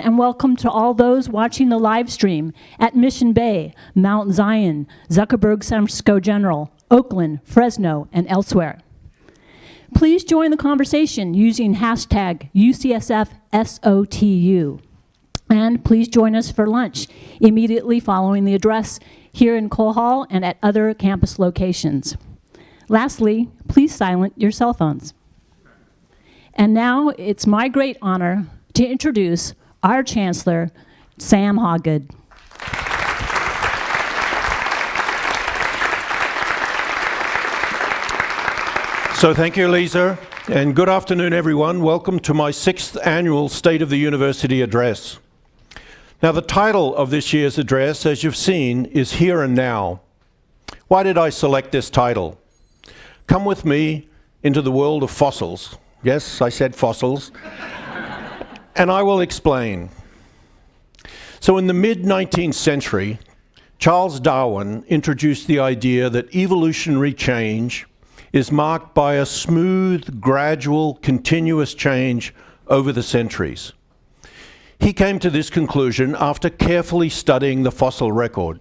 And welcome to all those watching the live stream at Mission Bay, Mount Zion, Zuckerberg San Francisco General, Oakland, Fresno, and elsewhere. Please join the conversation using hashtag UCSFSOTU. And please join us for lunch immediately following the address here in Cole Hall and at other campus locations. Lastly, please silence your cell phones. And now it's my great honor to introduce our Chancellor, Sam Hawgood. So thank you, Lisa, and good afternoon, everyone. Welcome to my 6th annual State of the University address. Now, the title of this year's address, as you've seen, is Here and Now. Why did I select this title? Come with me into the world of fossils. Yes, I said fossils. And I will explain. So in the mid-19th century, Charles Darwin introduced the idea that evolutionary change is marked by a smooth, gradual, continuous change over the centuries. He came to this conclusion after carefully studying the fossil record.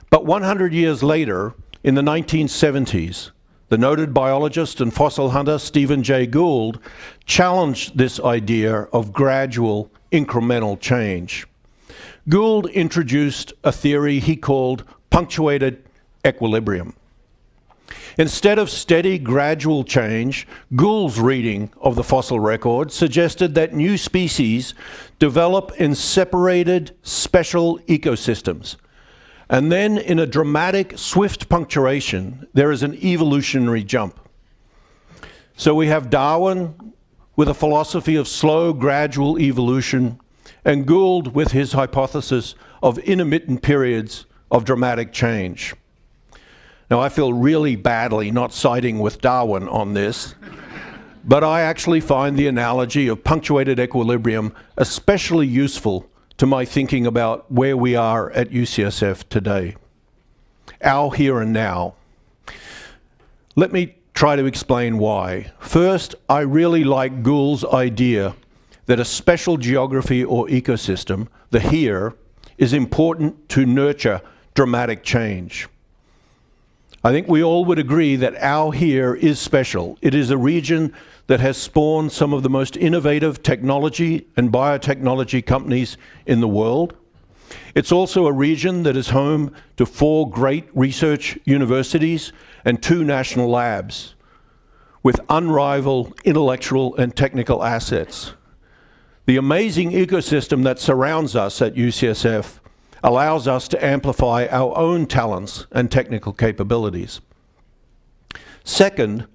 But 100 years later, in the 1970s, the noted biologist and fossil hunter Stephen Jay Gould challenged this idea of gradual, incremental change. Gould introduced a theory he called punctuated equilibrium. Instead of steady, gradual change, Gould's reading of the fossil record suggested that new species develop in separated, special ecosystems. And then, in a dramatic, swift punctuation, there is an evolutionary jump. So we have Darwin with a philosophy of slow, gradual evolution, and Gould with his hypothesis of intermittent periods of dramatic change. Now, I feel really badly not siding with Darwin on this, but I actually find the analogy of punctuated equilibrium especially useful to my thinking about where we are at UCSF today. Our here and now. Let me try to explain why. First, I really like Gould's idea that a special geography or ecosystem, the here, is important to nurture dramatic change. I think we all would agree that our here is special. It is a region that has spawned some of the most innovative technology and biotechnology companies in the world. It's also a region that is home to 4 great research universities and 2 national labs with unrivaled intellectual and technical assets. The amazing ecosystem that surrounds us at UCSF allows us to amplify our own talents and technical capabilities. Second,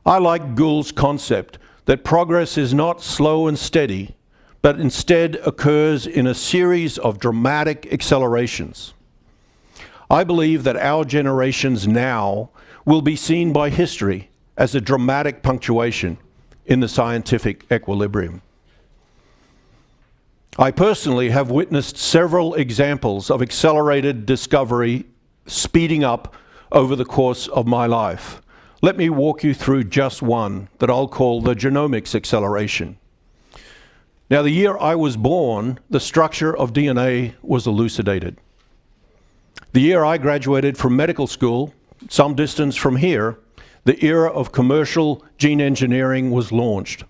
I like Gould's concept that progress is not slow and steady, but instead occurs in a series of dramatic accelerations. I believe that our generations now will be seen by history as a dramatic punctuation in the scientific equilibrium. I personally have witnessed several examples of accelerated discovery speeding up over the course of my life. Let me walk you through just one that I'll call the genomics acceleration. Now, the year I was born, the structure of DNA was elucidated. The year I graduated from medical school, some distance from here, the era of commercial gene engineering was launched.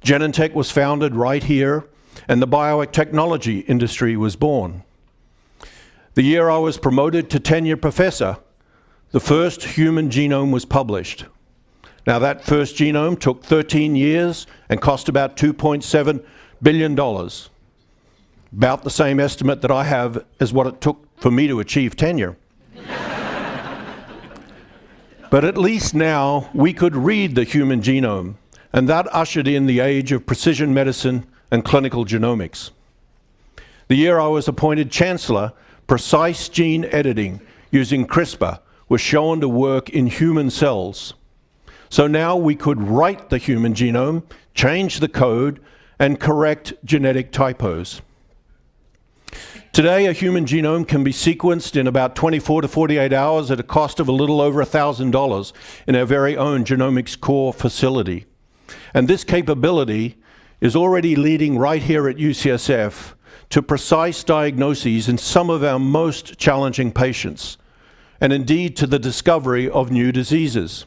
Genentech was founded right here, and the biotechnology industry was born. The year I was promoted to tenure professor, the first human genome was published. Now, that first genome took 13 years and cost about $2.7 billion. About the same estimate that I have as what it took for me to achieve tenure. But at least now we could read the human genome, and that ushered in the age of precision medicine and clinical genomics. The year I was appointed Chancellor, precise gene editing using CRISPR was shown to work in human cells. So now we could write the human genome, change the code, and correct genetic typos. Today, a human genome can be sequenced in about 24 to 48 hours at a cost of a little over $1,000 in our very own genomics core facility. And this capability is already leading right here at UCSF to precise diagnoses in some of our most challenging patients, and indeed to the discovery of new diseases.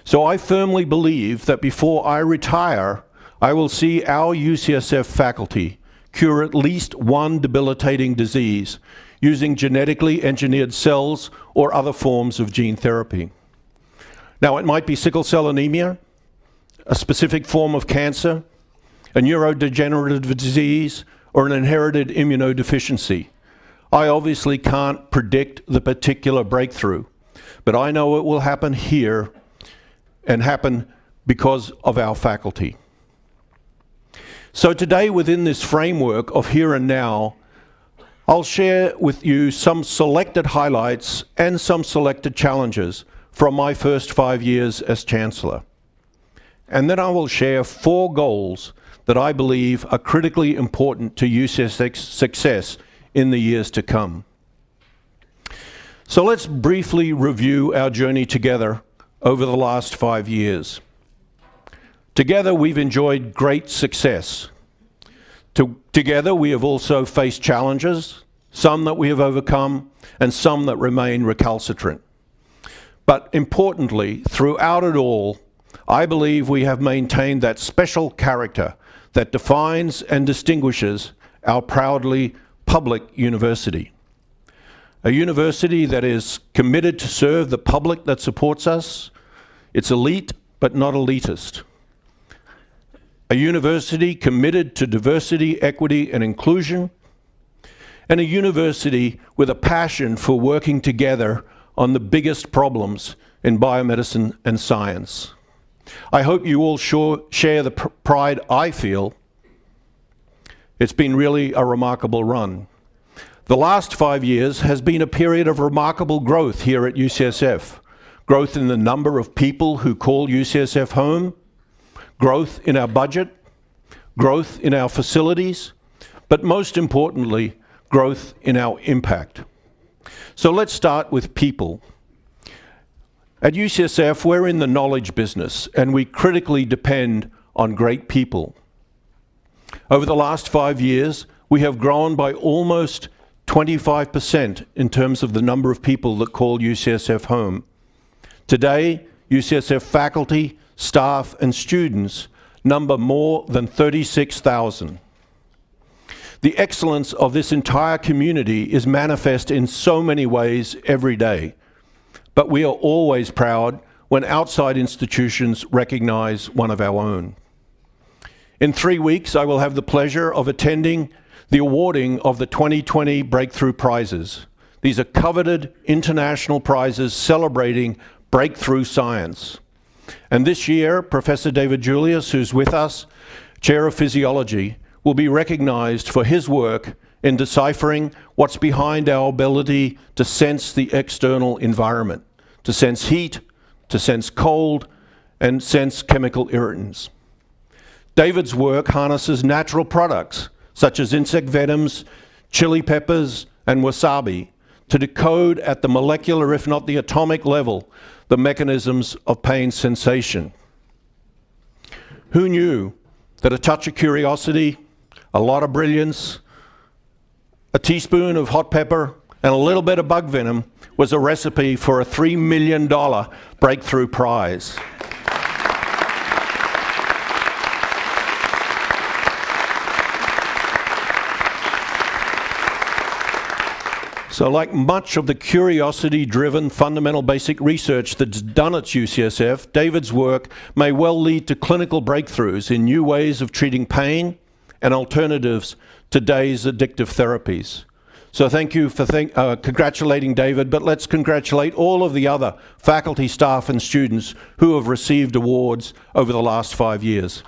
So I firmly believe that before I retire, I will see our UCSF faculty cure at least one debilitating disease using genetically engineered cells or other forms of gene therapy. Now, it might be sickle cell anemia, a specific form of cancer, a neurodegenerative disease, or an inherited immunodeficiency. I obviously can't predict the particular breakthrough, but I know it will happen here and happen because of our faculty. So today, within this framework of here and now, I'll share with you some selected highlights and some selected challenges from my first 5 years as Chancellor. And then I will share 4 goals that I believe are critically important to UCSF's success in the years to come. So let's briefly review our journey together over the last 5 years. Together, we've enjoyed great success. Together, we have also faced challenges, some that we have overcome, and some that remain recalcitrant. But importantly, throughout it all, I believe we have maintained that special character that defines and distinguishes our proudly public university. A university that is committed to serve the public that supports us. It's elite, but not elitist. A university committed to diversity, equity, and inclusion, and a university with a passion for working together on the biggest problems in biomedicine and science. I hope you all share the pride I feel. It's been really a remarkable run. The last 5 years has been a period of remarkable growth here at UCSF. Growth in the number of people who call UCSF home, growth in our budget, growth in our facilities, but most importantly, growth in our impact. So let's start with people. At UCSF, we're in the knowledge business, and we critically depend on great people. Over the last 5 years, we have grown by almost 25% in terms of the number of people that call UCSF home. Today, UCSF faculty, staff, and students number more than 36,000. The excellence of this entire community is manifest in so many ways every day, but we are always proud when outside institutions recognize one of our own. In 3 weeks, I will have the pleasure of attending the awarding of the 2020 Breakthrough Prizes. These are coveted international prizes celebrating breakthrough science. And this year, Professor David Julius, who's with us, Chair of Physiology, will be recognized for his work in deciphering what's behind our ability to sense the external environment, to sense heat, to sense cold, and sense chemical irritants. David's work harnesses natural products, such as insect venoms, chili peppers, and wasabi, to decode at the molecular, if not the atomic level, the mechanisms of pain sensation. Who knew that a touch of curiosity, a lot of brilliance, a teaspoon of hot pepper, and a little bit of bug venom was a recipe for a $3 million breakthrough prize? So like much of the curiosity-driven fundamental basic research that's done at UCSF, David's work may well lead to clinical breakthroughs in new ways of treating pain and alternatives to today's addictive therapies. So thank you for congratulating David, but let's congratulate all of the other faculty, staff, and students who have received awards over the last 5 years.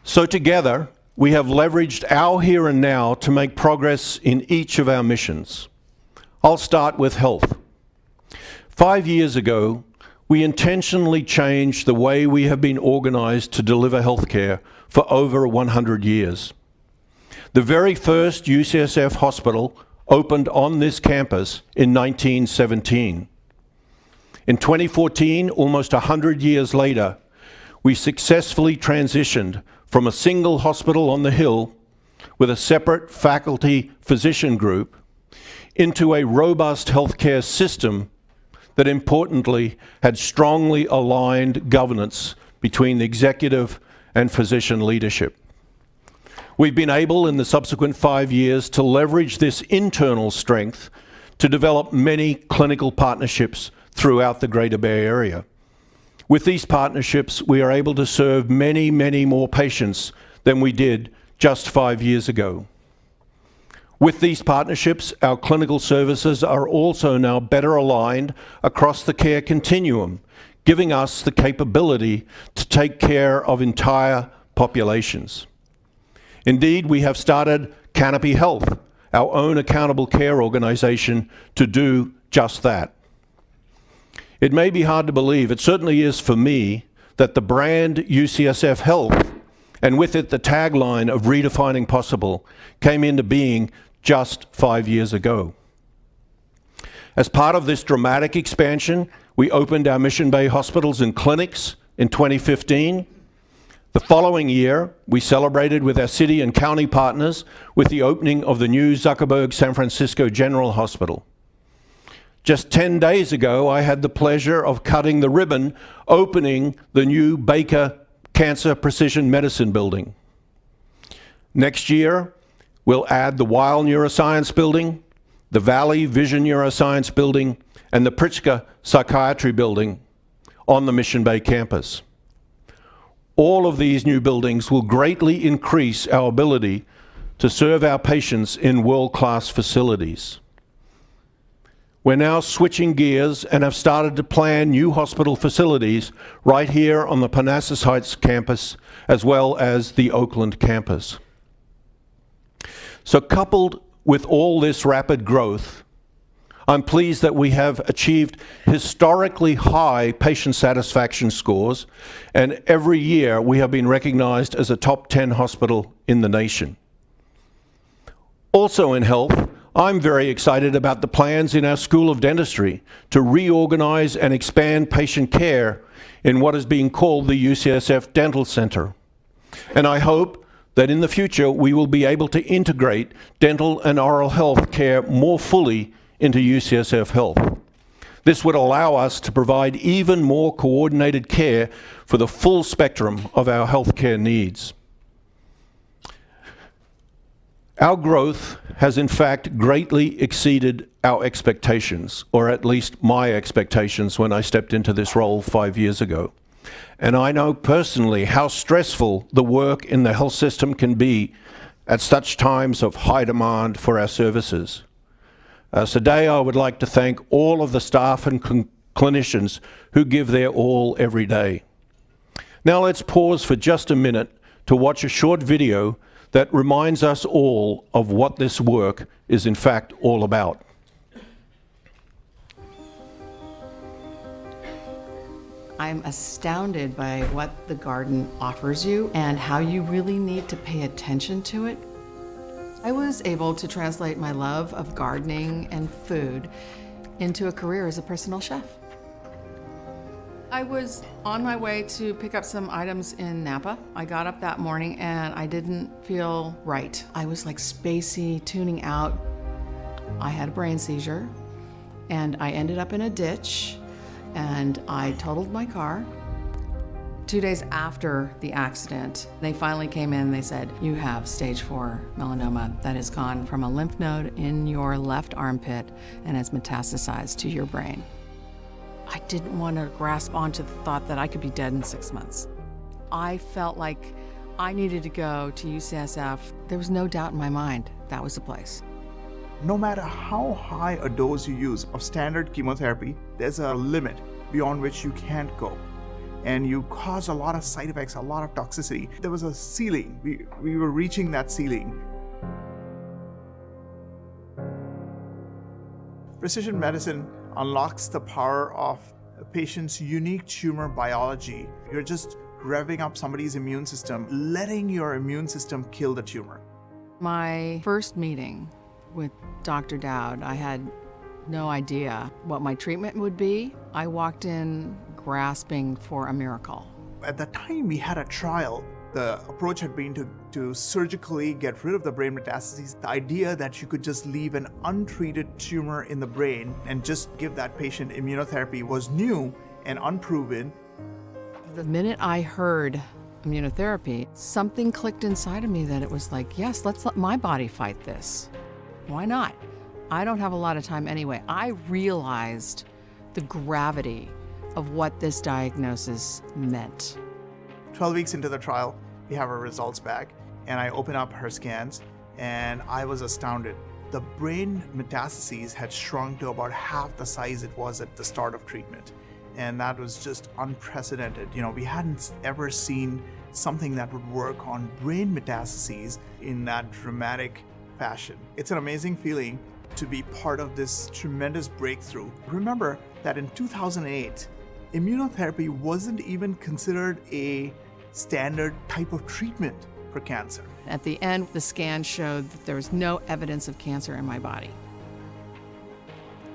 So together, we have leveraged our here and now to make progress in each of our missions. I'll start with health. 5 years ago, we intentionally changed the way we have been organized to deliver healthcare for over 100 years. The very first UCSF hospital opened on this campus in 1917. In 2014, almost 100 years later, we successfully transitioned from a single hospital on the hill with a separate faculty physician group into a robust healthcare system that importantly had strongly aligned governance between the executive and physician leadership. We've been able in the subsequent 5 years to leverage this internal strength to develop many clinical partnerships throughout the Greater Bay Area. With these partnerships, we are able to serve many, many more patients than we did just 5 years ago. With these partnerships, our clinical services are also now better aligned across the care continuum, giving us the capability to take care of entire populations. Indeed, we have started Canopy Health, our own accountable care organization, to do just that. It may be hard to believe, it certainly is for me, that the brand UCSF Health, and with it the tagline of redefining possible, came into being just 5 years ago. As part of this dramatic expansion, we opened our Mission Bay hospitals and clinics in 2015. The following year, we celebrated with our city and county partners with the opening of the new Zuckerberg San Francisco General Hospital. Just 10 days ago, I had the pleasure of cutting the ribbon opening the new Baker Cancer Precision Medicine building. Next year, we'll add the Weil Neuroscience Building, the Valley Vision Neuroscience Building, and the Pritzker Psychiatry Building on the Mission Bay campus. All of these new buildings will greatly increase our ability to serve our patients in world-class facilities. We're now switching gears and have started to plan new hospital facilities right here on the Parnassus Heights campus, as well as the Oakland campus. So coupled with all this rapid growth, I'm pleased that we have achieved historically high patient satisfaction scores, and every year we have been recognized as a top 10 hospital in the nation. Also in health, I'm very excited about the plans in our School of Dentistry to reorganize and expand patient care in what is being called the UCSF Dental Center. And I hope that in the future we will be able to integrate dental and oral health care more fully into UCSF Health. This would allow us to provide even more coordinated care for the full spectrum of our healthcare needs. Our growth has in fact greatly exceeded our expectations, or at least my expectations when I stepped into this role 5 years ago. And I know personally how stressful the work in the health system can be at such times of high demand for our services. Today I would like to thank all of the staff and clinicians who give their all every day. Now let's pause for just a minute to watch a short video that reminds us all of what this work is in fact all about. I'm astounded by what the garden offers you and how you really need to pay attention to it. I was able to translate my love of gardening and food into a career as a personal chef. I was on my way to pick up some items in Napa. I got up that morning and I didn't feel right. I was like spacey, tuning out. I had a brain seizure and I ended up in a ditch and I totaled my car. 2 days after the accident, they finally came in and they said, you have stage 4 melanoma that has gone from a lymph node in your left armpit and has metastasized to your brain. I didn't want to grasp onto the thought that I could be dead in 6 months. I felt like I needed to go to UCSF. There was no doubt in my mind that was the place. No matter how high a dose you use of standard chemotherapy, there's a limit beyond which you can't go. And you cause a lot of side effects, a lot of toxicity. There was a ceiling. We were reaching that ceiling. Precision medicine unlocks the power of a patient's unique tumor biology. You're just revving up somebody's immune system, letting your immune system kill the tumor. My first meeting with Dr. Dowd. I had no idea what my treatment would be. I walked in grasping for a miracle. At the time we had a trial, the approach had been to surgically get rid of the brain metastases. The idea that you could just leave an untreated tumor in the brain and just give that patient immunotherapy was new and unproven. The minute I heard immunotherapy, something clicked inside of me that it was like, yes, let's let my body fight this. Why not? I don't have a lot of time anyway. I realized the gravity of what this diagnosis meant. 12 weeks into the trial, we have our results back, and I open up her scans, and I was astounded. The brain metastases had shrunk to about half the size it was at the start of treatment. And that was just unprecedented. We hadn't ever seen something that would work on brain metastases in that dramatic fashion. It's an amazing feeling to be part of this tremendous breakthrough. Remember that in 2008, immunotherapy wasn't even considered a standard type of treatment for cancer. At the end, the scan showed that there was no evidence of cancer in my body.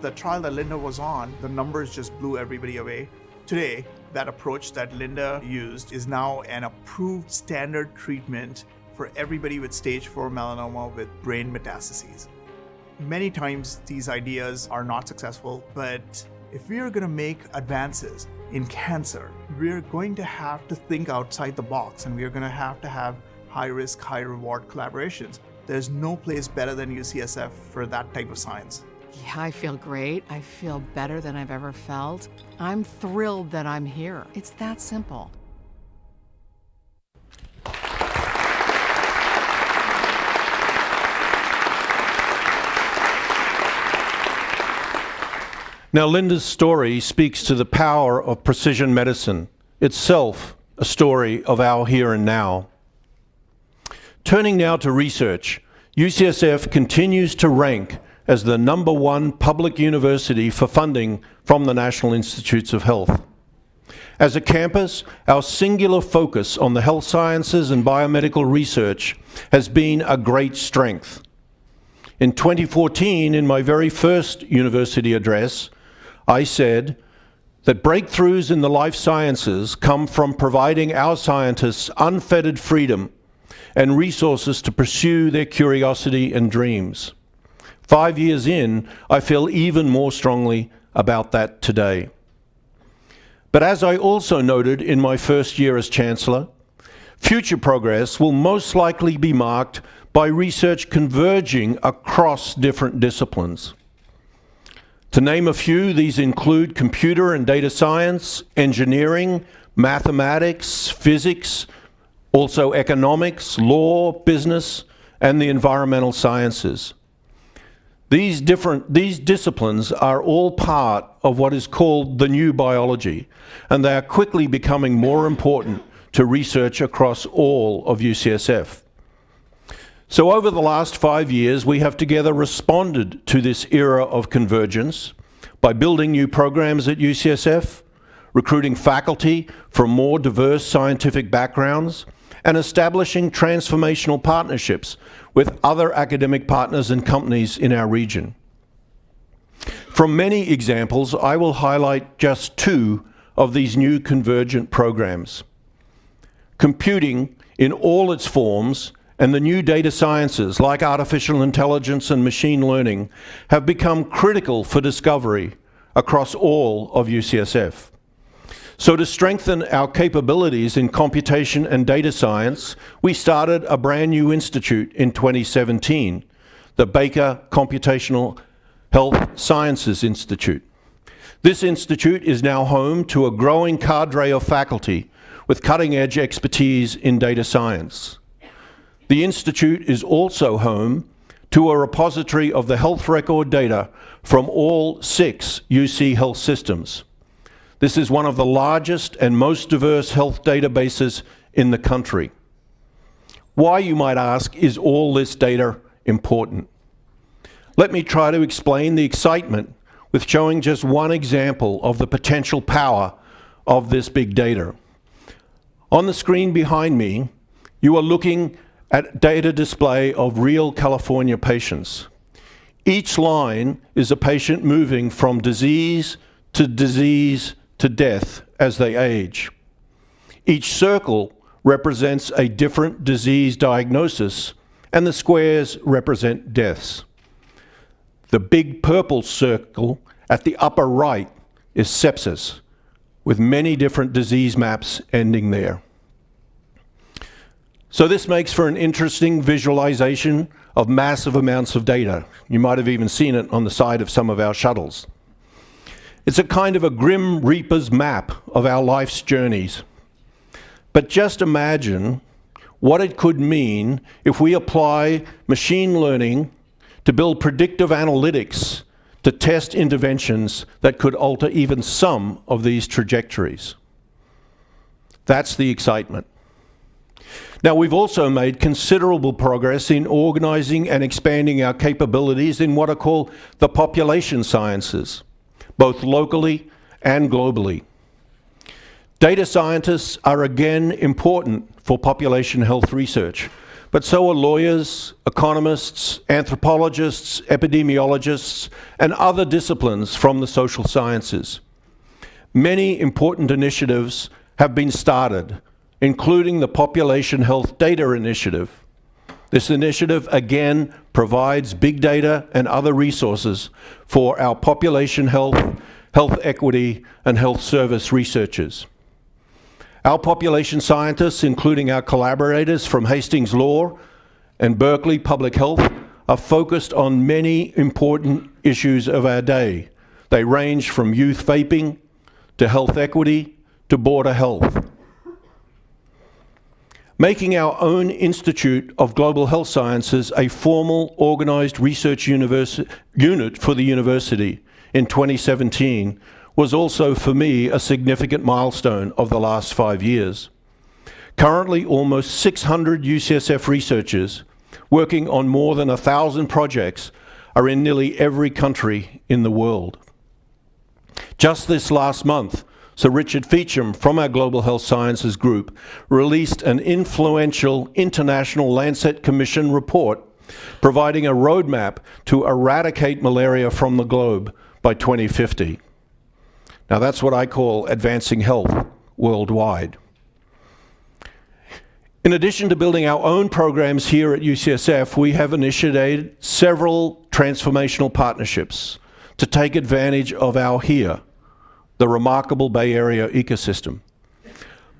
The trial that Linda was on, the numbers just blew everybody away. Today, that approach that Linda used is now an approved standard treatment for everybody with stage 4 melanoma with brain metastases. Many times these ideas are not successful, but if we are going to make advances in cancer, we're going to have to think outside the box, and we're going to have high-risk, high-reward collaborations. There's no place better than UCSF for that type of science. Yeah, I feel great. I feel better than I've ever felt. I'm thrilled that I'm here. It's that simple. Now, Linda's story speaks to the power of precision medicine, itself a story of our here and now. Turning now to research, UCSF continues to rank as the #1 public university for funding from the National Institutes of Health. As a campus, our singular focus on the health sciences and biomedical research has been a great strength. In 2014, in my very first university address, I said that breakthroughs in the life sciences come from providing our scientists unfettered freedom and resources to pursue their curiosity and dreams. 5 years in, I feel even more strongly about that today. But as I also noted in my first year as Chancellor, future progress will most likely be marked by research converging across different disciplines. To name a few, these include computer and data science, engineering, mathematics, physics, also economics, law, business, and the environmental sciences. These disciplines are all part of what is called the new biology, and they are quickly becoming more important to research across all of UCSF. So over the last 5 years, we have together responded to this era of convergence by building new programs at UCSF, recruiting faculty from more diverse scientific backgrounds, and establishing transformational partnerships with other academic partners and companies in our region. From many examples, I will highlight just 2 of these new convergent programs. Computing in all its forms and the new data sciences like artificial intelligence and machine learning have become critical for discovery across all of UCSF. So to strengthen our capabilities in computation and data science, we started a brand new institute in 2017, the Baker Computational Health Sciences Institute. This institute is now home to a growing cadre of faculty with cutting-edge expertise in data science. The institute is also home to a repository of the health record data from all 6 UC health systems. This is one of the largest and most diverse health databases in the country. Why, you might ask, is all this data important? Let me try to explain the excitement with showing just one example of the potential power of this big data. On the screen behind me, you are looking at data display of real California patients. Each line is a patient moving from disease to death as they age. Each circle represents a different disease diagnosis, and the squares represent deaths. The big purple circle at the upper right is sepsis, with many different disease maps ending there. So this makes for an interesting visualization of massive amounts of data. You might have even seen it on the side of some of our shuttles. It's a kind of a grim reaper's map of our life's journeys. But just imagine what it could mean if we apply machine learning to build predictive analytics to test interventions that could alter even some of these trajectories. That's the excitement. Now, we've also made considerable progress in organizing and expanding our capabilities in what are called the population sciences, both locally and globally. Data scientists are again important for population health research, but so are lawyers, economists, anthropologists, epidemiologists, and other disciplines from the social sciences. Many important initiatives have been started, including the Population Health Data Initiative. This initiative, again, provides big data and other resources for our population health, health equity, and health service researchers. Our population scientists, including our collaborators from Hastings Law and Berkeley Public Health, are focused on many important issues of our day. They range from youth vaping to health equity to border health. Making our own Institute of Global Health Sciences a formal organized research unit for the university in 2017 was also, for me, a significant milestone of the last 5 years. Currently, almost 600 UCSF researchers working on more than 1,000 projects are in nearly every country in the world. Just this last month, Sir Richard Feacham from our Global Health Sciences Group released an influential International Lancet Commission report providing a roadmap to eradicate malaria from the globe by 2050. Now that's what I call advancing health worldwide. In addition to building our own programs here at UCSF, we have initiated several transformational partnerships to take advantage of our here, the remarkable Bay Area ecosystem.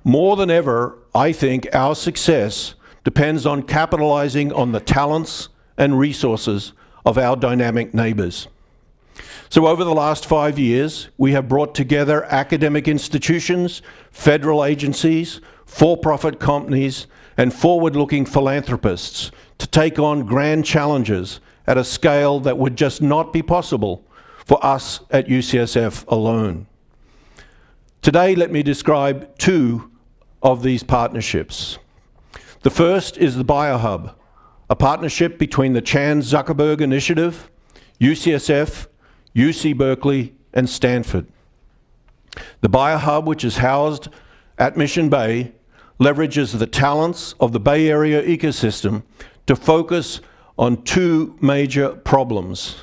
More than ever, I think our success depends on capitalizing on the talents and resources of our dynamic neighbors. So over the last 5 years, we have brought together academic institutions, federal agencies, for-profit companies, and forward-looking philanthropists to take on grand challenges at a scale that would just not be possible for us at UCSF alone. Today, let me describe two of these partnerships. The first is the BioHub, a partnership between the Chan Zuckerberg Initiative, UCSF, UC Berkeley, and Stanford. The BioHub, which is housed at Mission Bay, leverages the talents of the Bay Area ecosystem to focus on two major problems: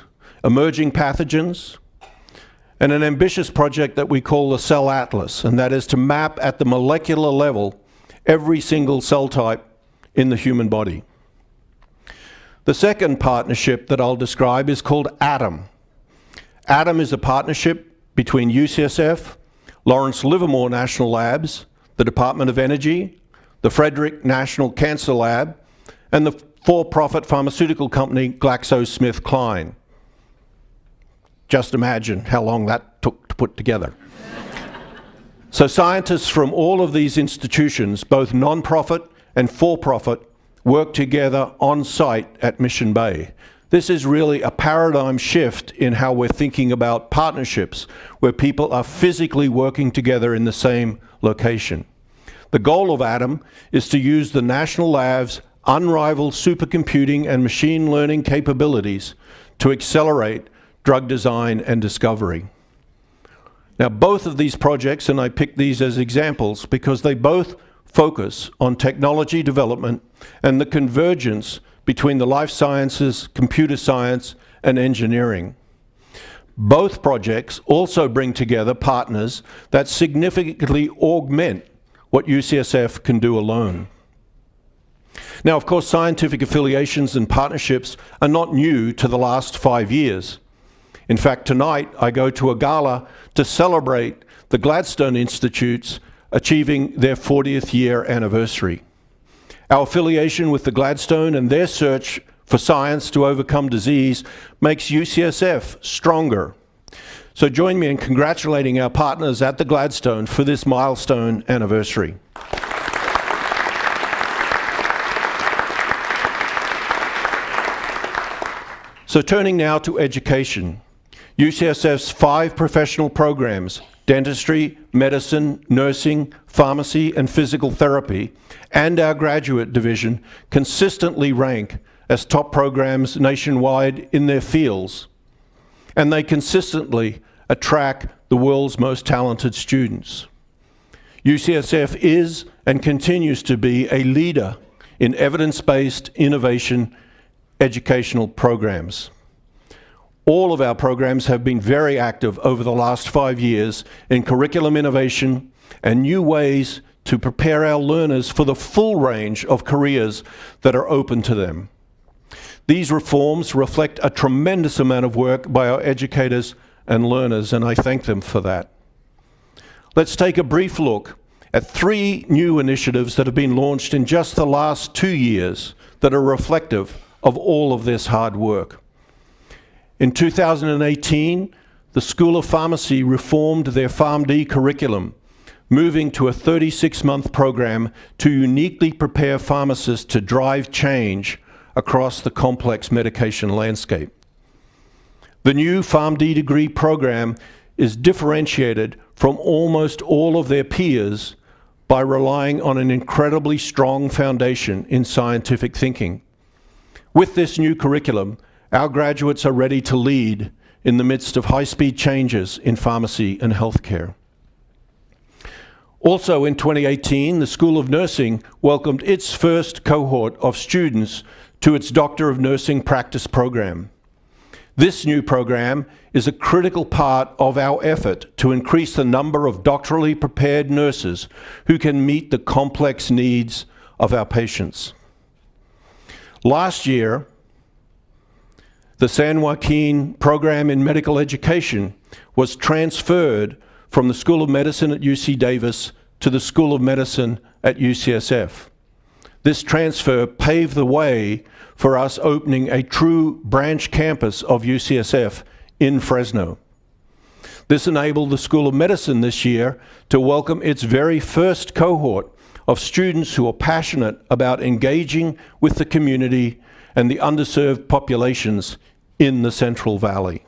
emerging pathogens and an ambitious project that we call the Cell Atlas, and that is to map at the molecular level every single cell type in the human body. The second partnership that I'll describe is called ATOM. ATOM is a partnership between UCSF, Lawrence Livermore National Labs, the Department of Energy, the Frederick National Cancer Lab, and the for-profit pharmaceutical company GlaxoSmithKline. Just imagine how long that took to put together. So scientists from all of these institutions, both non-profit and for-profit, work together on site at Mission Bay. This is really a paradigm shift in how we're thinking about partnerships, where people are physically working together in the same location. The goal of ATOM is to use the National Lab's unrivaled supercomputing and machine learning capabilities to accelerate drug design and discovery. Now, both of these projects, and I picked these as examples because they both focus on technology development and the convergence between the life sciences, computer science, and engineering. Both projects also bring together partners that significantly augment what UCSF can do alone. Now, of course, scientific affiliations and partnerships are not new to the last 5 years. In fact, tonight I go to a gala to celebrate the Gladstone Institutes achieving their 40th year anniversary. Our affiliation with the Gladstone and their search for science to overcome disease makes UCSF stronger. So join me in congratulating our partners at the Gladstone for this milestone anniversary. So turning now to education, UCSF's 5 professional programs, dentistry, medicine, nursing, pharmacy, and physical therapy, and our graduate division consistently rank as top programs nationwide in their fields, and they consistently attract the world's most talented students. UCSF is and continues to be a leader in evidence-based innovation educational programs. All of our programs have been very active over the last 5 years in curriculum innovation and new ways to prepare our learners for the full range of careers that are open to them. These reforms reflect a tremendous amount of work by our educators and learners, and I thank them for that. Let's take a brief look at 3 new initiatives that have been launched in just the last 2 years that are reflective of all of this hard work. In 2018, the School of Pharmacy reformed their PharmD curriculum, moving to a 36-month program to uniquely prepare pharmacists to drive change across the complex medication landscape. The new PharmD degree program is differentiated from almost all of their peers by relying on an incredibly strong foundation in scientific thinking. With this new curriculum, our graduates are ready to lead in the midst of high-speed changes in pharmacy and healthcare. Also in 2018, the School of Nursing welcomed its first cohort of students to its Doctor of Nursing practice program. This new program is a critical part of our effort to increase the number of doctorally prepared nurses who can meet the complex needs of our patients. Last year, the San Joaquin program in medical education was transferred from the School of Medicine at UC Davis to the School of Medicine at UCSF. This transfer paved the way for us opening a true branch campus of UCSF in Fresno. This enabled the School of Medicine this year to welcome its very first cohort of students who are passionate about engaging with the community and the underserved populations in the Central Valley.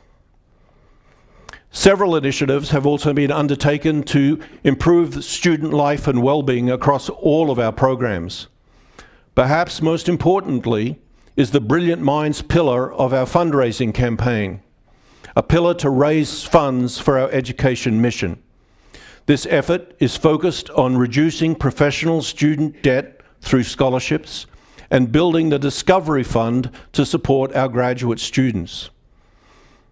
Several initiatives have also been undertaken to improve student life and well-being across all of our programs. Perhaps most importantly is the Brilliant Minds pillar of our fundraising campaign, a pillar to raise funds for our education mission. This effort is focused on reducing professional student debt through scholarships and building the Discovery Fund to support our graduate students.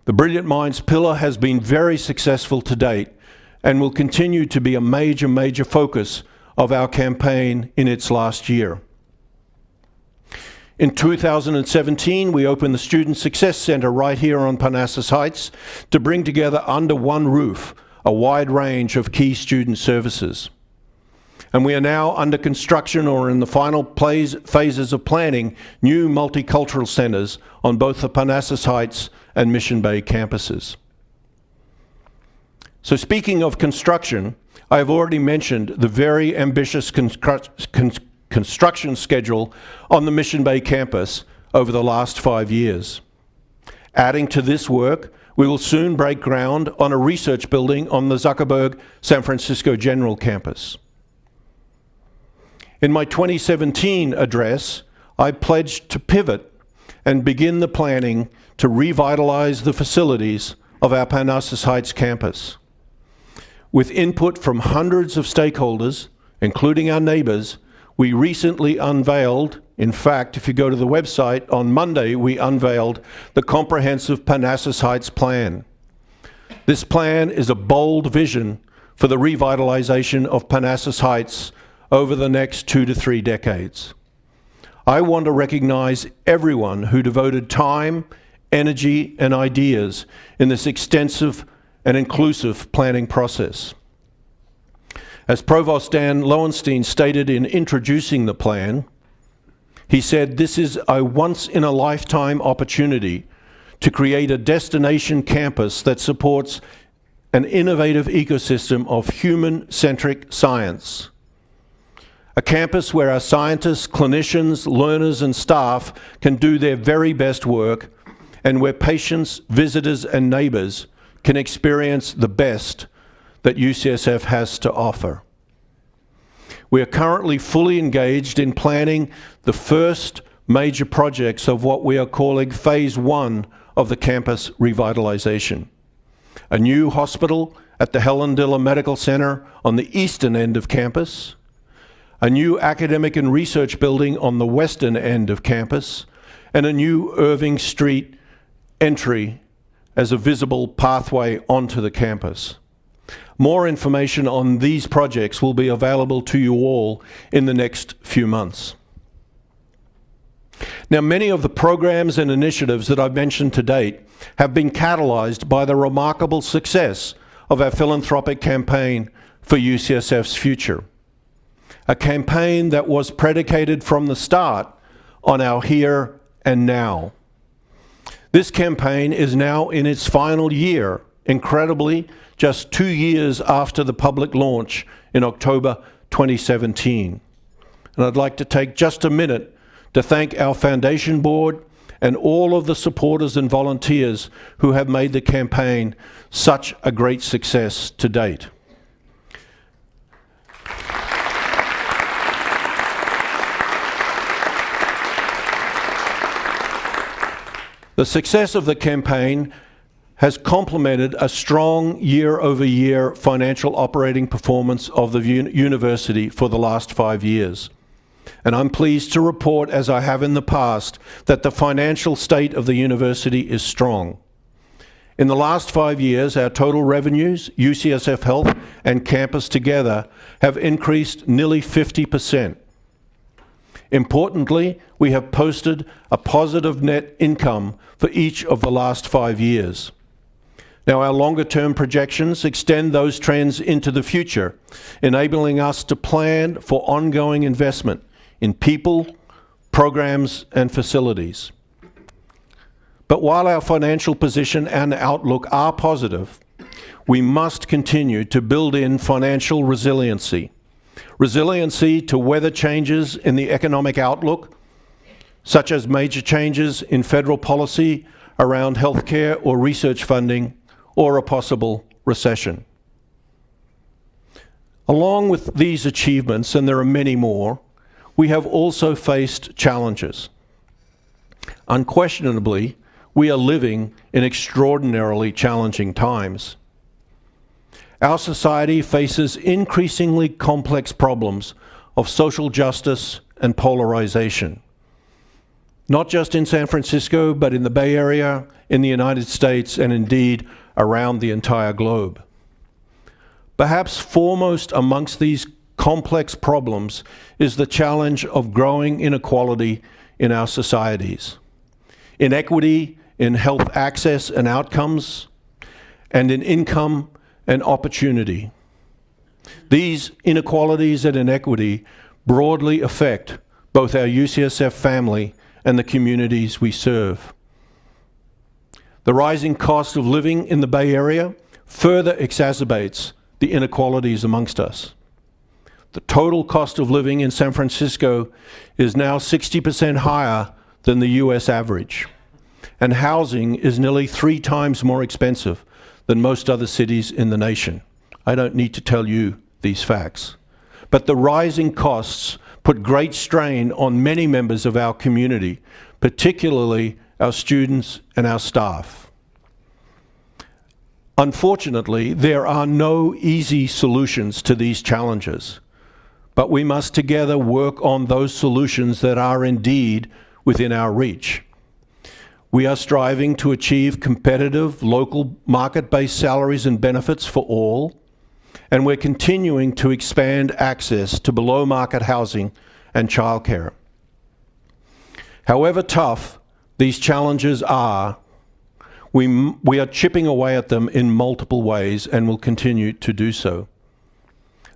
The Brilliant Minds pillar has been very successful to date and will continue to be a major focus of our campaign in its last year. In 2017, we opened the Student Success Center right here on Parnassus Heights to bring together under one roof a wide range of key student services. And we are now under construction or in the final phases of planning new multicultural centers on both the Parnassus Heights and Mission Bay campuses. So speaking of construction, I have already mentioned the very ambitious construction schedule on the Mission Bay campus over the last 5 years. Adding to this work, we will soon break ground on a research building on the Zuckerberg San Francisco General Campus. In my 2017 address, I pledged to pivot and begin the planning to revitalize the facilities of our Parnassus Heights campus. With input from hundreds of stakeholders, including our neighbors, we recently unveiled In fact, if you go to the website, on Monday we unveiled the comprehensive Parnassus Heights plan. This plan is a bold vision for the revitalization of Parnassus Heights over the next 2 to 3 decades. I want to recognize everyone who devoted time, energy, and ideas in this extensive and inclusive planning process. As Provost Dan Lowenstein stated in introducing the plan, he said, "This is a once-in-a-lifetime opportunity to create a destination campus that supports an innovative ecosystem of human-centric science. A campus where our scientists, clinicians, learners, and staff can do their very best work, and where patients, visitors, and neighbors can experience the best that UCSF has to offer." We are currently fully engaged in planning the first major projects of what we are calling Phase 1 of the campus revitalization. A new hospital at the Helen Diller Medical Center on the eastern end of campus, a new academic and research building on the western end of campus, and a new Irving Street entry as a visible pathway onto the campus. More information on these projects will be available to you all in the next few months. Now, many of the programs and initiatives that I've mentioned to date have been catalyzed by the remarkable success of our philanthropic campaign for UCSF's future. A campaign that was predicated from the start on our here and now. This campaign is now in its final year, incredibly, just 2 years after the public launch in October 2017. And I'd like to take just a minute to thank our foundation board and all of the supporters and volunteers who have made the campaign such a great success to date. The success of the campaign has complemented a strong year-over-year financial operating performance of the university for the last 5 years. And I'm pleased to report, as I have in the past, that the financial state of the university is strong. In the last 5 years, our total revenues, UCSF Health and campus together, have increased nearly 50%. Importantly, we have posted a positive net income for each of the last 5 years. Now, our longer-term projections extend those trends into the future, enabling us to plan for ongoing investment in people, programs, and facilities. But while our financial position and outlook are positive, we must continue to build in financial resiliency. Resiliency to weather changes in the economic outlook, such as major changes in federal policy around healthcare or research funding, or a possible recession. Along with these achievements, and there are many more, we have also faced challenges. Unquestionably, we are living in extraordinarily challenging times. Our society faces increasingly complex problems of social justice and polarization, not just in San Francisco, but in the Bay Area, in the United States, and indeed around the entire globe. Perhaps foremost amongst these complex problems is the challenge of growing inequality in our societies. Inequity in health access and outcomes, and in income and opportunity. These inequalities and inequity broadly affect both our UCSF family and the communities we serve. The rising cost of living in the Bay Area further exacerbates the inequalities amongst us. The total cost of living in San Francisco is now 60% higher than the US average, and housing is nearly 3 times more expensive than most other cities in the nation. I don't need to tell you these facts. But the rising costs put great strain on many members of our community, particularly our students and our staff. Unfortunately, there are no easy solutions to these challenges, but we must together work on those solutions that are indeed within our reach. We are striving to achieve competitive, local, market-based salaries and benefits for all, and we're continuing to expand access to below-market housing and childcare. However tough these challenges are, we are chipping away at them in multiple ways and will continue to do so.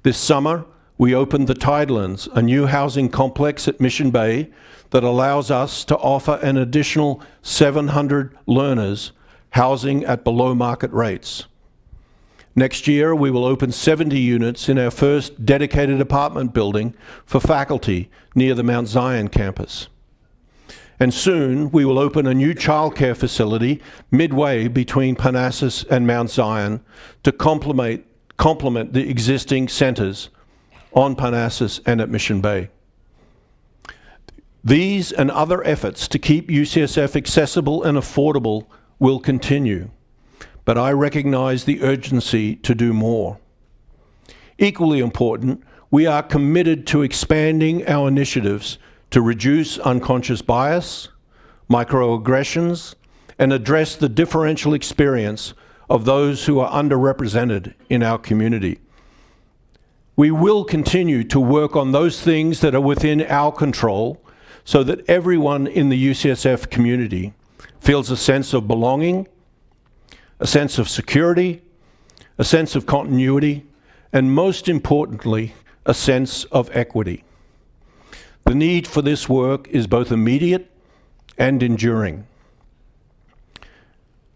This summer, we opened the Tidelands, a new housing complex at Mission Bay that allows us to offer an additional 700 learners housing at below market rates. Next year, we will open 70 units in our first dedicated apartment building for faculty near the Mount Zion campus. And soon, we will open a new childcare facility midway between Parnassus and Mount Zion to complement the existing centers on Parnassus and at Mission Bay. These and other efforts to keep UCSF accessible and affordable will continue, but I recognize the urgency to do more. Equally important, we are committed to expanding our initiatives to reduce unconscious bias, microaggressions, and address the differential experience of those who are underrepresented in our community. We will continue to work on those things that are within our control so that everyone in the UCSF community feels a sense of belonging, a sense of security, a sense of continuity, and most importantly, a sense of equity. The need for this work is both immediate and enduring.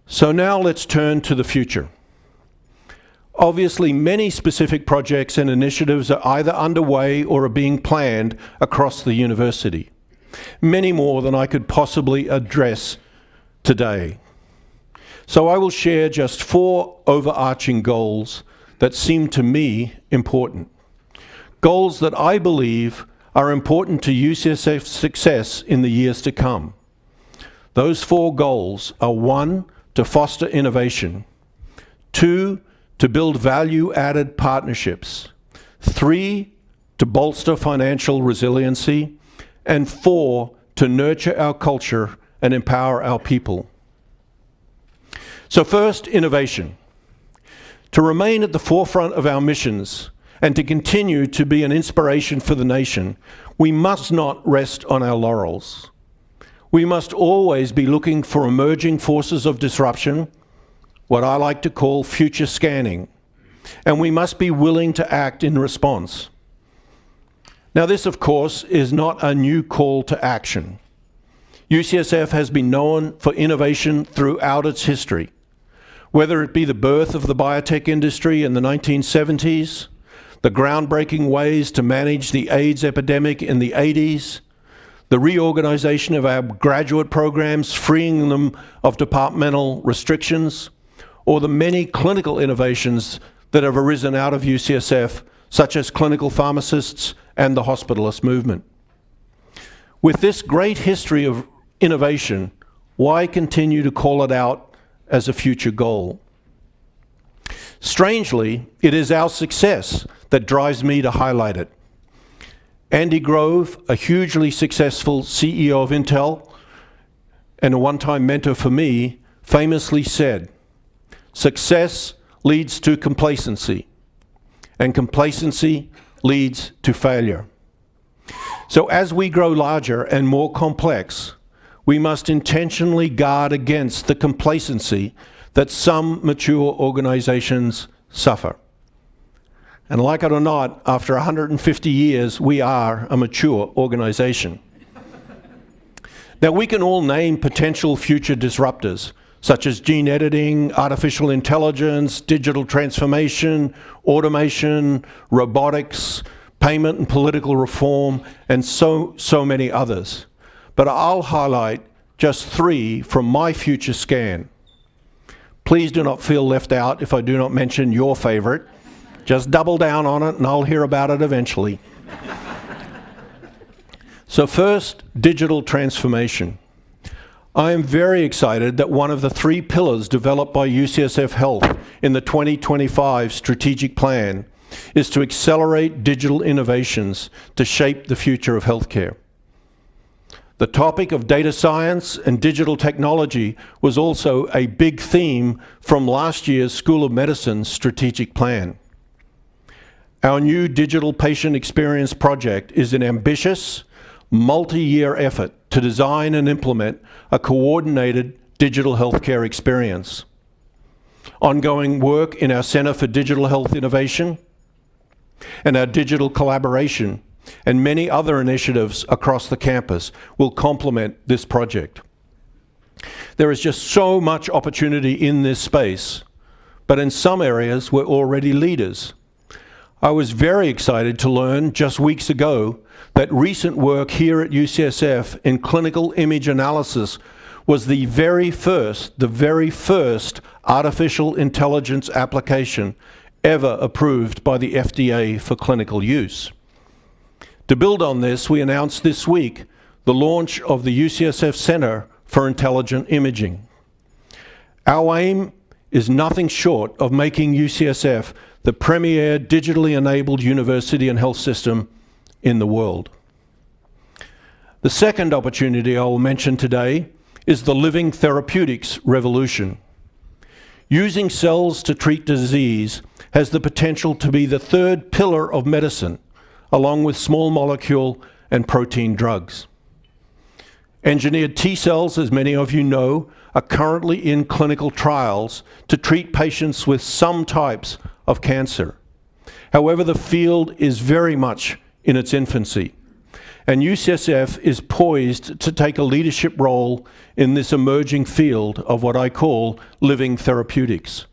So now let's turn to the future. Obviously, many specific projects and initiatives are either underway or are being planned across the university. Many more than I could possibly address today. So I will share just 4 overarching goals that seem to me important. Goals that I believe are important to UCSF's success in the years to come. Those 4 goals are: 1, to foster innovation; 2, to build value-added partnerships; 3, to bolster financial resiliency; and 4, to nurture our culture and empower our people. So first, innovation. To remain at the forefront of our missions and to continue to be an inspiration for the nation, we must not rest on our laurels. We must always be looking for emerging forces of disruption, what I like to call future scanning, and we must be willing to act in response. Now this, of course, is not a new call to action. UCSF has been known for innovation throughout its history, whether it be the birth of the biotech industry in the 1970s, the groundbreaking ways to manage the AIDS epidemic in the 80s, the reorganization of our graduate programs, freeing them of departmental restrictions, or the many clinical innovations that have arisen out of UCSF, such as clinical pharmacists and the hospitalist movement. With this great history of innovation, why continue to call it out as a future goal? Strangely, it is our success that drives me to highlight it. Andy Grove, a hugely successful CEO of Intel and a one-time mentor for me, famously said, "Success leads to complacency, and complacency leads to failure." So as we grow larger and more complex, we must intentionally guard against the complacency that some mature organizations suffer. And like it or not, after 150 years, we are a mature organization. Now, we can all name potential future disruptors, such as gene editing, artificial intelligence, digital transformation, automation, robotics, payment and political reform, and so many others. But I'll highlight just 3 from my future scan. Please do not feel left out if I do not mention your favorite. Just double down on it and I'll hear about it eventually. So first, digital transformation. I am very excited that one of the 3 pillars developed by UCSF Health in the 2025 strategic plan is to accelerate digital innovations to shape the future of healthcare. The topic of data science and digital technology was also a big theme from last year's School of Medicine strategic plan. Our new Digital Patient Experience project is an ambitious, multi-year effort to design and implement a coordinated digital healthcare experience. Ongoing work in our Center for Digital Health Innovation and our digital collaboration and many other initiatives across the campus will complement this project. There is just so much opportunity in this space, but in some areas we're already leaders. I was very excited to learn just weeks ago that recent work here at UCSF in clinical image analysis was the very first artificial intelligence application ever approved by the FDA for clinical use. To build on this, we announced this week the launch of the UCSF Center for Intelligent Imaging. Our aim is nothing short of making UCSF the premier digitally enabled university and health system in the world. The second opportunity I will mention today is the living therapeutics revolution. Using cells to treat disease has the potential to be the third pillar of medicine, along with small molecule and protein drugs. Engineered T cells, as many of you know, are currently in clinical trials to treat patients with some types of cancer. However, the field is very much in its infancy, and UCSF is poised to take a leadership role in this emerging field of what I call living therapeutics.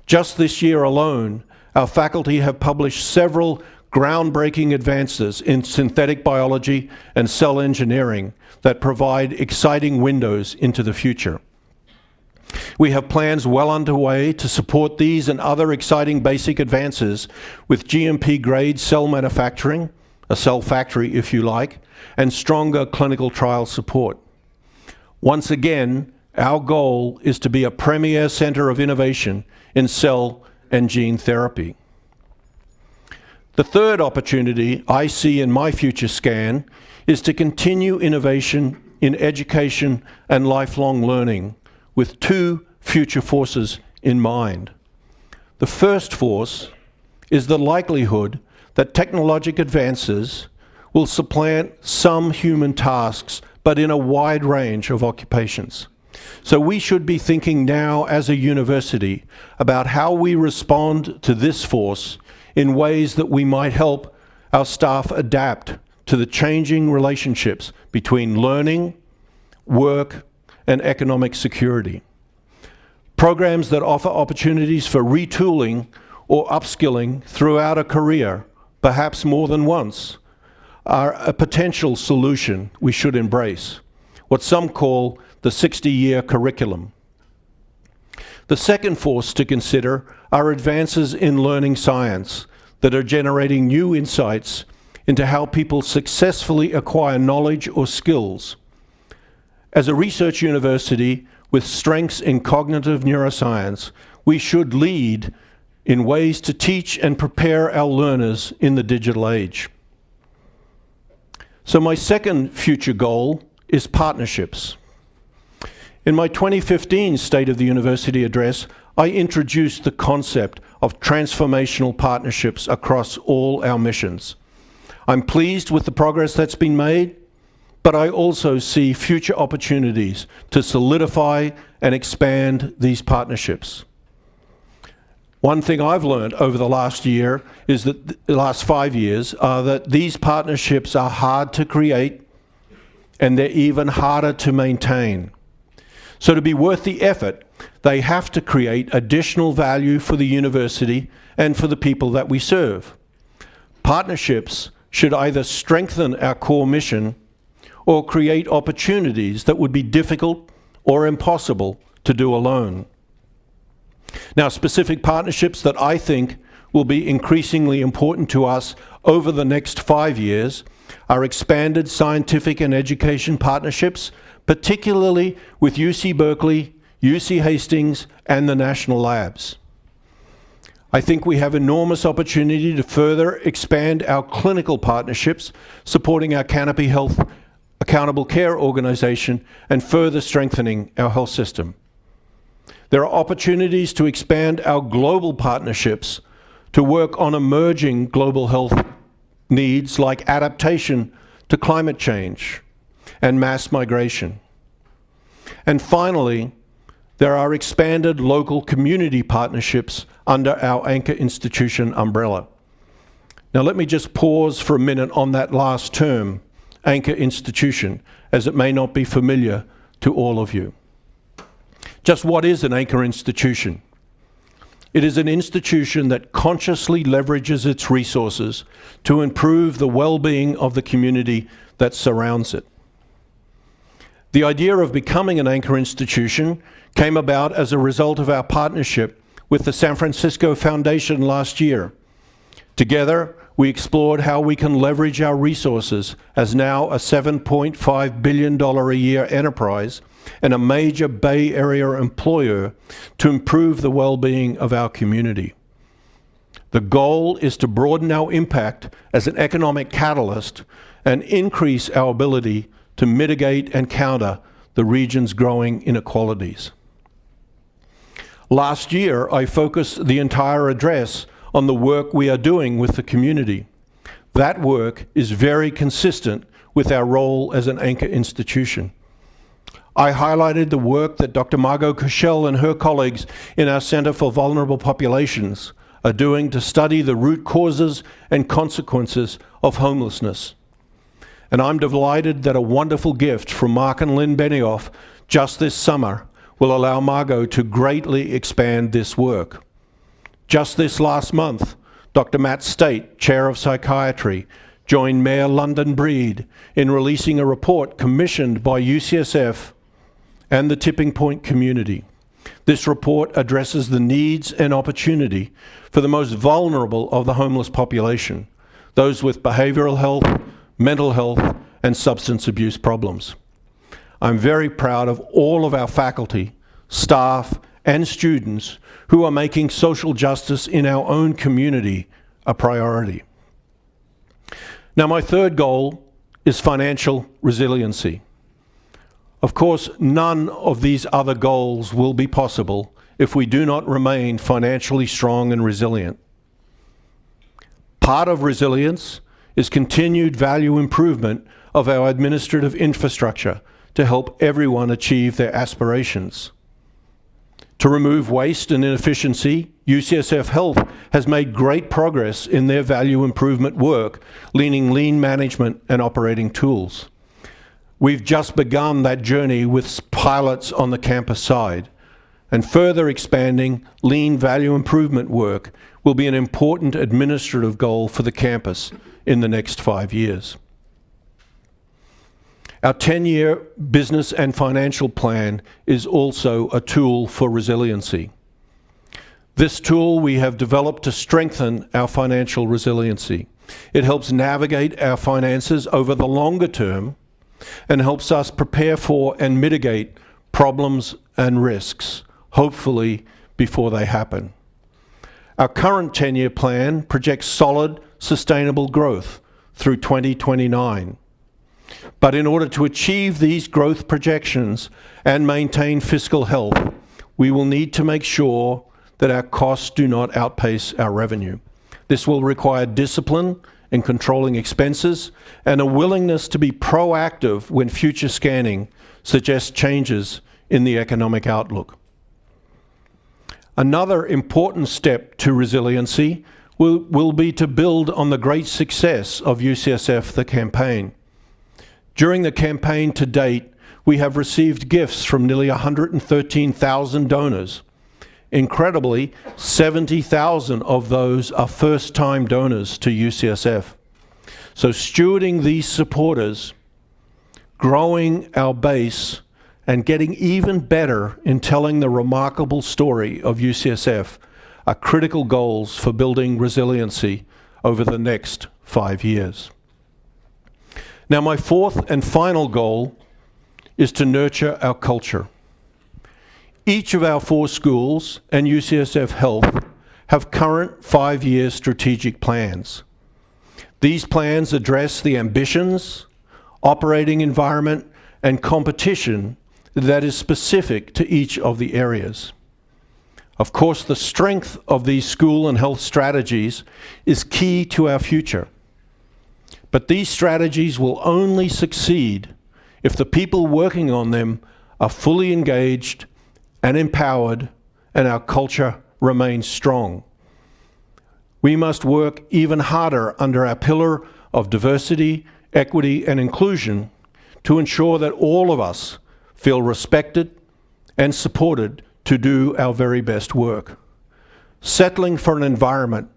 Just this year alone, our faculty have published several groundbreaking advances in synthetic biology and cell engineering that provide exciting windows into the future. We have plans well underway to support these and other exciting basic advances with GMP-grade cell manufacturing, a cell factory if you like, and stronger clinical trial support. Once again, our goal is to be a premier center of innovation in cell and gene therapy. The third opportunity I see in my future scan is to continue innovation in education and lifelong learning with two future forces in mind. The first force is the likelihood that technologic advances will supplant some human tasks, but in a wide range of occupations. So we should be thinking now as a university about how we respond to this force in ways that we might help our staff adapt to the changing relationships between learning, work, and economic security. Programs that offer opportunities for retooling or upskilling throughout a career, perhaps more than once, are a potential solution we should embrace, what some call the 60-year curriculum. The second force to consider are advances in learning science that are generating new insights into how people successfully acquire knowledge or skills. As a research university with strengths in cognitive neuroscience, we should lead in ways to teach and prepare our learners in the digital age. So my second future goal is partnerships. In my 2015 State of the University address, I introduced the concept of transformational partnerships across all our missions. I'm pleased with the progress that's been made, but I also see future opportunities to solidify and expand these partnerships. One thing I've learned over the last year is that the last 5 years are that these partnerships are hard to create and they're even harder to maintain. So to be worth the effort, they have to create additional value for the university and for the people that we serve. Partnerships should either strengthen our core mission or create opportunities that would be difficult or impossible to do alone. Now, specific partnerships that I think will be increasingly important to us over the next 5 years are expanded scientific and education partnerships, particularly with UC Berkeley, UC Hastings, and the national labs. I think we have enormous opportunity to further expand our clinical partnerships, supporting our Canopy Health accountable care organization and further strengthening our health system. There are opportunities to expand our global partnerships to work on emerging global health needs like adaptation to climate change and mass migration. And finally, there are expanded local community partnerships under our anchor institution umbrella. Now let me just pause for a minute on that last term, anchor institution, as it may not be familiar to all of you. Just what is an anchor institution? It is an institution that consciously leverages its resources to improve the well-being of the community that surrounds it. The idea of becoming an anchor institution came about as a result of our partnership with the San Francisco Foundation last year. Together, we explored how we can leverage our resources as now a $7.5 billion a year enterprise and a major Bay Area employer to improve the well-being of our community. The goal is to broaden our impact as an economic catalyst and increase our ability to mitigate and counter the region's growing inequalities. Last year, I focused the entire address on the work we are doing with the community. That work is very consistent with our role as an anchor institution. I highlighted the work that Dr. Margot Kushel and her colleagues in our Center for Vulnerable Populations are doing to study the root causes and consequences of homelessness. And I'm delighted that a wonderful gift from Mark and Lynn Benioff just this summer will allow Margot to greatly expand this work. Just this last month, Dr. Matt State, Chair of Psychiatry, joined Mayor London Breed in releasing a report commissioned by UCSF and the Tipping Point community. This report addresses the needs and opportunity for the most vulnerable of the homeless population, those with behavioral health, mental health, and substance abuse problems. I'm very proud of all of our faculty, staff, and students who are making social justice in our own community a priority. Now, my third goal is financial resiliency. Of course, none of these other goals will be possible if we do not remain financially strong and resilient. Part of resilience is continued value improvement of our administrative infrastructure to help everyone achieve their aspirations. To remove waste and inefficiency, UCSF Health has made great progress in their value improvement work, leaning lean management and operating tools. We've just begun that journey with pilots on the campus side, and further expanding lean value improvement work will be an important administrative goal for the campus in the next 5 years. Our 10-year business and financial plan is also a tool for resiliency. This tool we have developed to strengthen our financial resiliency. It helps navigate our finances over the longer term and helps us prepare for and mitigate problems and risks, hopefully before they happen. Our current 10-year plan projects solid, sustainable growth through 2029. But in order to achieve these growth projections and maintain fiscal health, we will need to make sure that our costs do not outpace our revenue. This will require discipline in controlling expenses and a willingness to be proactive when future scanning suggests changes in the economic outlook. Another important step to resiliency will be to build on the great success of UCSF The Campaign. During the campaign to date, we have received gifts from nearly 113,000 donors. Incredibly, 70,000 of those are first-time donors to UCSF. So stewarding these supporters, growing our base, and getting even better in telling the remarkable story of UCSF are critical goals for building resiliency over the next 5 years. Now, my fourth and final goal is to nurture our culture. Each of our 4 schools and UCSF Health have current 5-year strategic plans. These plans address the ambitions, operating environment, and competition that is specific to each of the areas. Of course, the strength of these school and health strategies is key to our future. But these strategies will only succeed if the people working on them are fully engaged and empowered, and our culture remains strong. We must work even harder under our pillar of diversity, equity, and inclusion to ensure that all of us feel respected and supported to do our very best work. Settling for an environment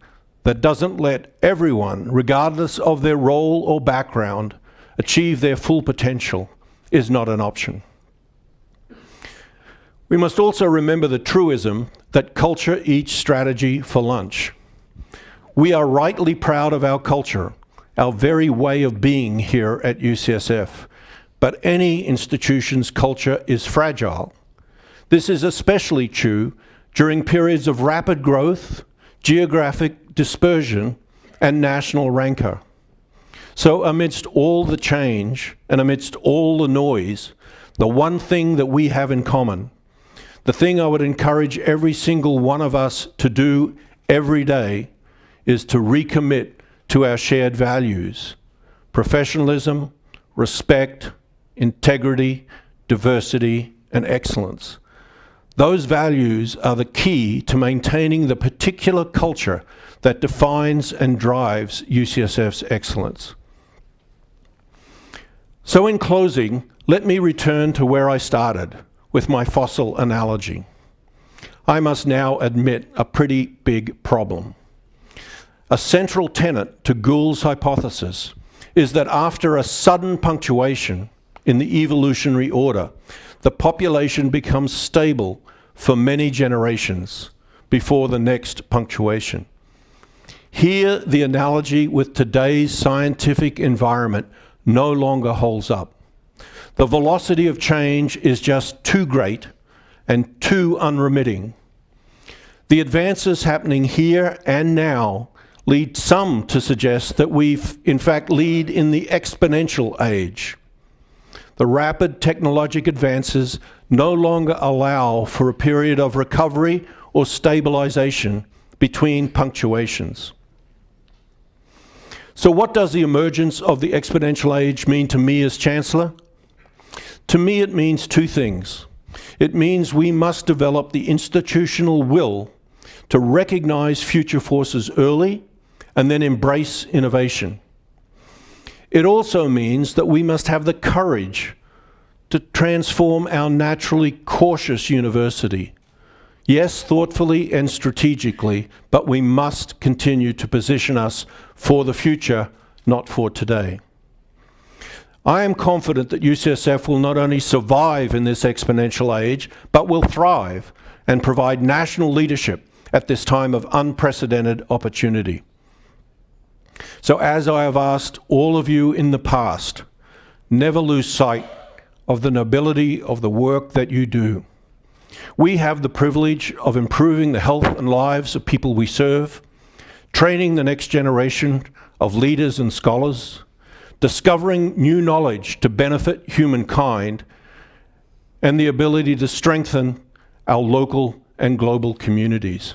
that doesn't let everyone, regardless of their role or background, achieve their full potential is not an option. We must also remember the truism that culture eats strategy for lunch. We are rightly proud of our culture, our very way of being here at UCSF, but any institution's culture is fragile. This is especially true during periods of rapid growth, geographic dispersion, and national rancor. So amidst all the change and amidst all the noise, the one thing that we have in common, the thing I would encourage every single one of us to do every day, is to recommit to our shared values: professionalism, respect, integrity, diversity, and excellence. Those values are the key to maintaining the particular culture that defines and drives UCSF's excellence. So in closing, let me return to where I started with my fossil analogy. I must now admit a pretty big problem. A central tenet to Gould's hypothesis is that after a sudden punctuation in the evolutionary order, the population becomes stable for many generations before the next punctuation. Here, the analogy with today's scientific environment no longer holds up. The velocity of change is just too great and too unremitting. The advances happening here and now lead some to suggest that we in fact lead in the exponential age. The rapid technologic advances no longer allow for a period of recovery or stabilization between punctuations. So what does the emergence of the exponential age mean to me as Chancellor? To me, it means two things. It means we must develop the institutional will to recognize future forces early and then embrace innovation. It also means that we must have the courage to transform our naturally cautious university. Yes, thoughtfully and strategically, but we must continue to position us for the future, not for today. I am confident that UCSF will not only survive in this exponential age, but will thrive and provide national leadership at this time of unprecedented opportunity. So as I have asked all of you in the past, never lose sight of the nobility of the work that you do. We have the privilege of improving the health and lives of people we serve, training the next generation of leaders and scholars, discovering new knowledge to benefit humankind, and the ability to strengthen our local and global communities.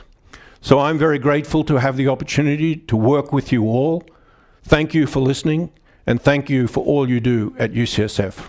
So I'm very grateful to have the opportunity to work with you all. Thank you for listening, and thank you for all you do at UCSF.